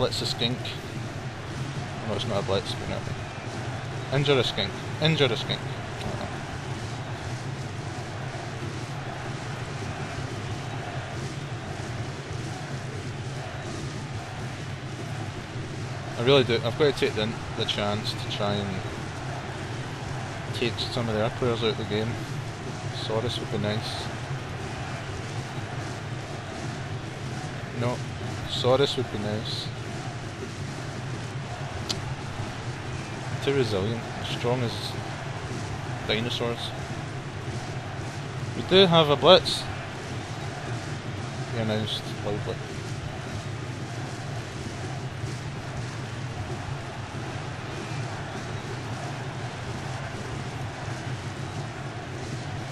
blitz a skink. No, it's not a blitz, but no. Injure a skink. Injure a skink. I really do. I've got to take the chance to try and take some of their players out of the game. Saurus would be nice. No, Saurus would be nice. Too resilient, as strong as dinosaurs. We do have a blitz. He announced loudly.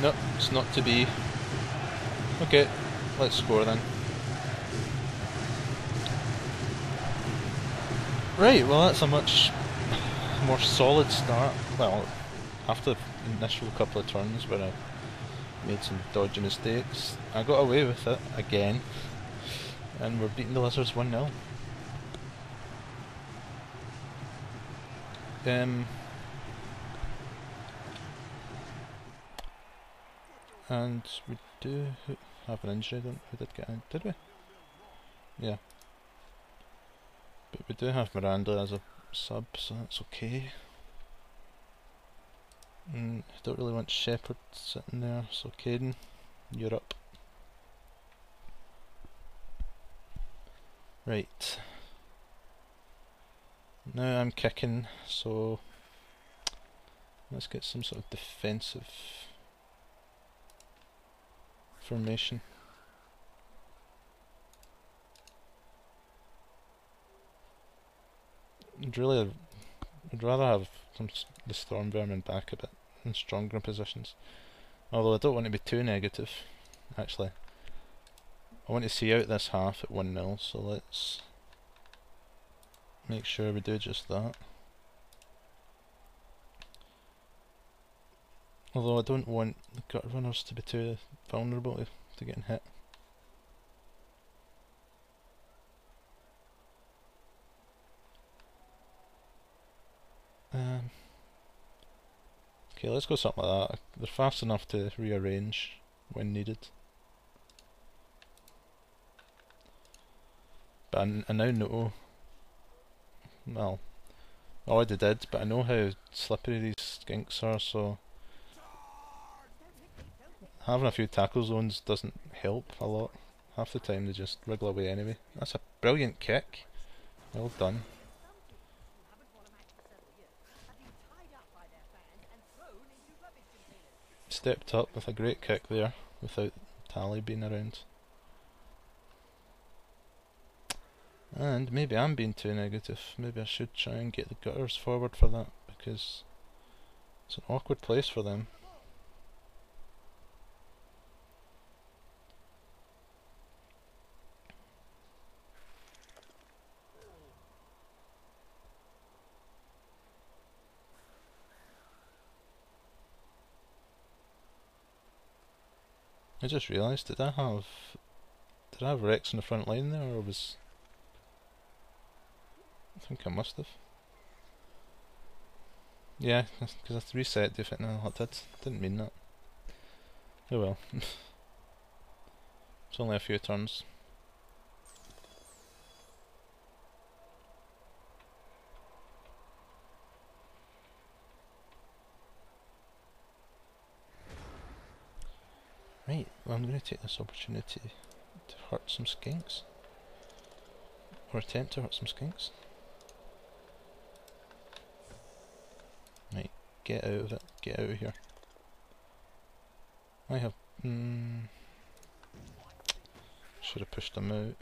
Nope, it's not to be. Okay, let's score then. Right, well that's a much more solid start. Well, after the initial couple of turns where I made some dodgy mistakes, I got away with it again, and we're beating the Lizards 1-0. And we do have an injury, don't we? We did get in, did we? Yeah. But we do have Miranda as a sub, so that's okay. I don't really want Shepherd sitting there, so Caden, you're up. Right. Now I'm kicking, so let's get some sort of defensive formation. I'd rather have the Storm Vermin back a bit in stronger positions. Although I don't want to be too negative, actually. I want to see out this half at 1-0, so let's make sure we do just that. Although I don't want the gutter runners to be too vulnerable to getting hit. Okay, let's go something like that. They're fast enough to rearrange when needed. But I now know, well, I already did, but I know how slippery these skinks are, so having a few tackle zones doesn't help a lot. Half the time they just wriggle away anyway. That's a brilliant kick. Well done. Stepped up with a great kick there, without Tally being around. And maybe I'm being too negative. Maybe I should try and get the gutters forward for that, because it's an awkward place for them. I just realised, did I have Rex in the front line there, or was... I think I must have. Yeah, because I reset the effect. No, I didn't mean that. Oh well. It's only a few turns. Right, well I'm going to take this opportunity to hurt some skinks. Or attempt to hurt some skinks. Right, get out of it, get out of here. I have... should have pushed them out.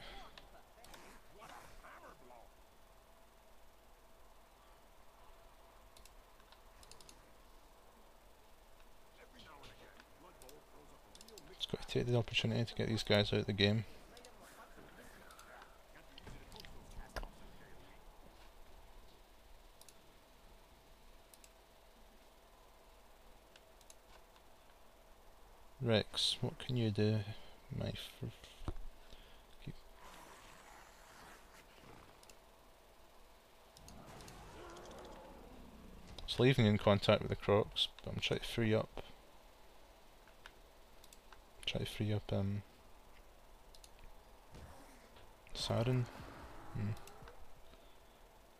Just got to take the opportunity to get these guys out of the game. Rex, what can you do? It's leaving in contact with the crocs, but I'm trying to free up. Saren.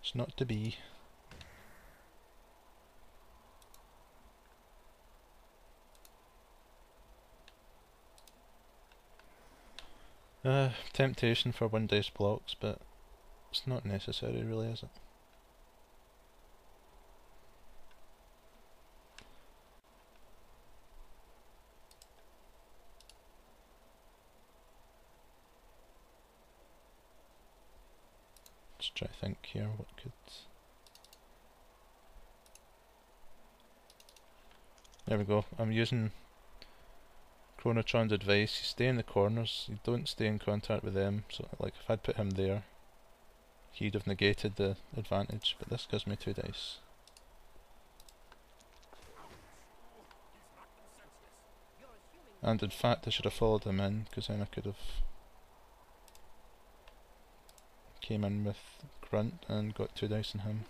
It's not to be. Temptation for 1 dice blocks, but it's not necessary really, is it? Let's try to think here, what could... There we go, I'm using Chronotron's advice. You stay in the corners, you don't stay in contact with them, so like if I'd put him there, he'd have negated the advantage, but this gives me 2 dice. And in fact I should have followed him in, because then I could have came in with Grunt and got 2 dice on him.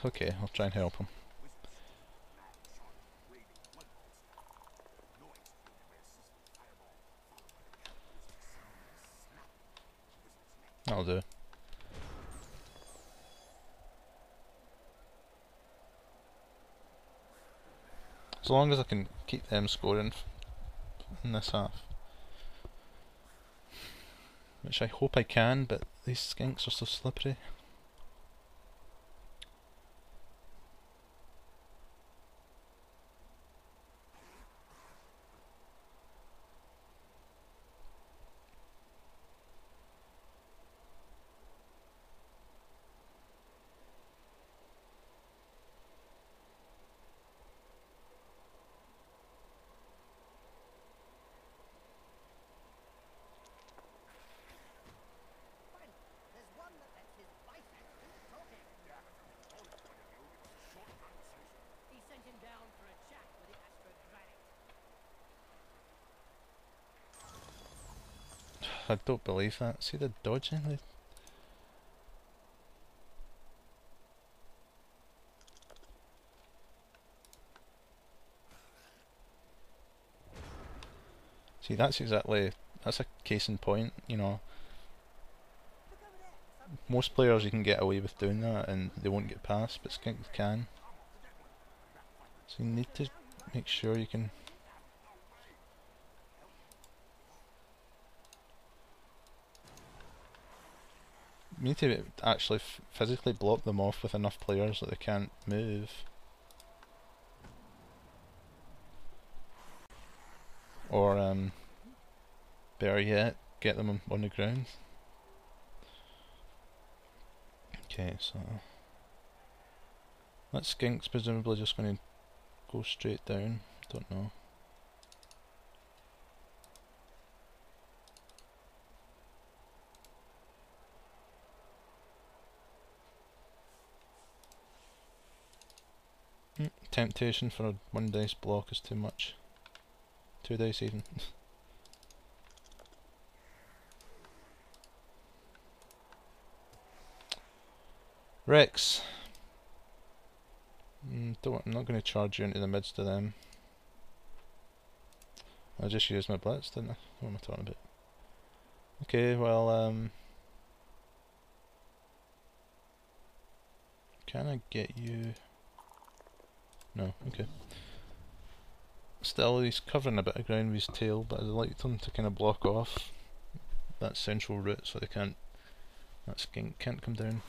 Okay, I'll try and help him. That'll do. As long as I can keep them scoring in this half. Which I hope I can, but these skinks are so slippery. I don't believe that. See the dodging? See, that's a case in point, you know. Most players you can get away with doing that and they won't get past, but skinks can. So you need to make sure you can... You need to actually physically block them off with enough players that they can't move. Or, better yet, get them on the ground. Okay, so... That skink's presumably just going to go straight down. Don't know. Temptation for a 1 dice block is too much. 2 dice even. Rex. I'm not going to charge you into the midst of them. I just used my blitz, didn't I? What am I talking about? Okay, well, can I get you... No, okay. Still, he's covering a bit of ground with his tail, but I'd like them to kind of block off that central route so that skink can't come down.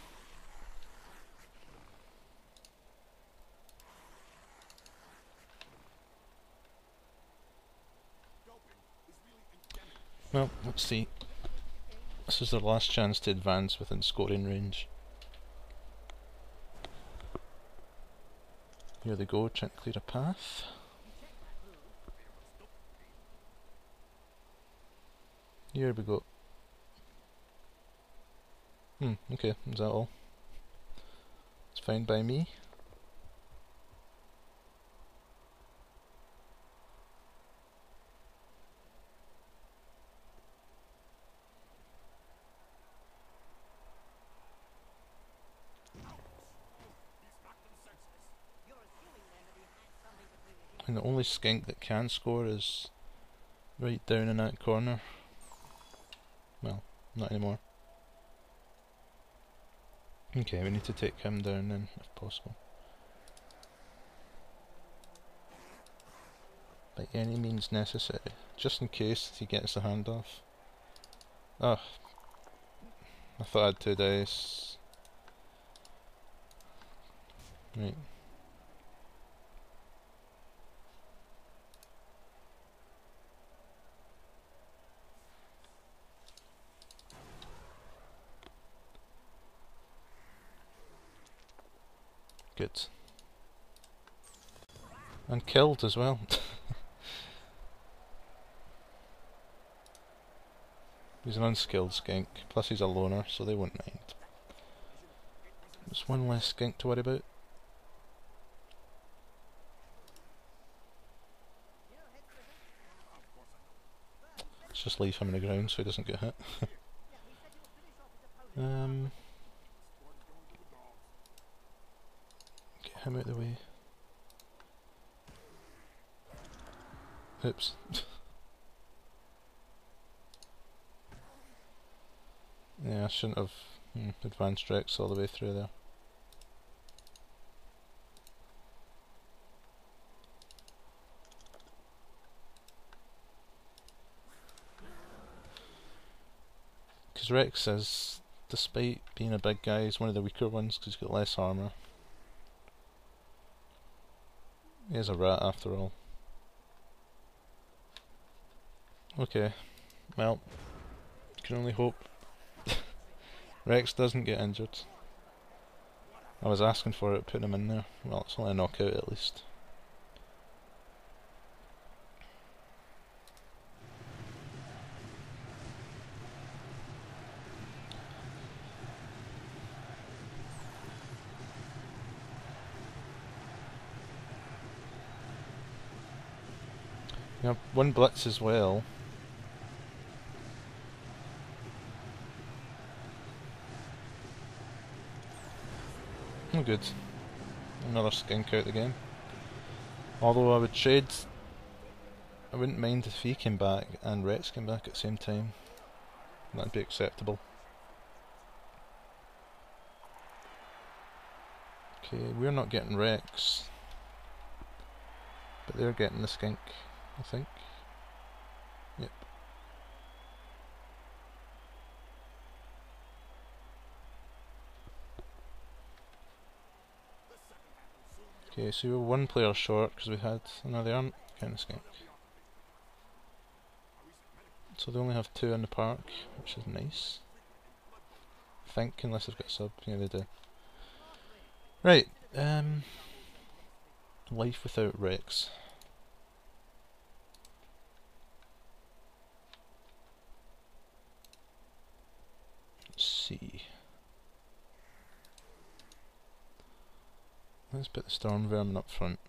Well, let's see. This is their last chance to advance within scoring range. Here they go, trying to clear a path. Here we go. Okay, is that all? It's fine by me. And the only skink that can score is right down in that corner. Well, not anymore. Okay, we need to take him down then, if possible. By any means necessary, just in case he gets the handoff. Ah, I thought I had 2 dice. Right. Good. And killed as well. He's an unskilled skink, plus he's a loner, so they won't mind. There's one less skink to worry about. Let's just leave him in the ground so he doesn't get hit. Get him out of the way. Oops. Yeah, I shouldn't have advanced Rex all the way through there. Because Rex is, despite being a big guy, he's one of the weaker ones because he's got less armour. He is a rat after all. Okay, well, can only hope Rex doesn't get injured. I was asking for it, putting him in there. Well, it's only a knockout at least. You have one blitz as well. Oh good. Another skink out the game. Although I would trade... I wouldn't mind if he came back and Rex came back at the same time. That'd be acceptable. Okay, we're not getting Rex. But they're getting the skink, I think. Yep. Okay, so we're 1 player short because we had... No, they aren't getting the skink. So they only have 2 in the park, which is nice. I think, unless they've got a sub. Yeah, they do. Right, life without Rex. Let's see. Let's put the storm vermin up front.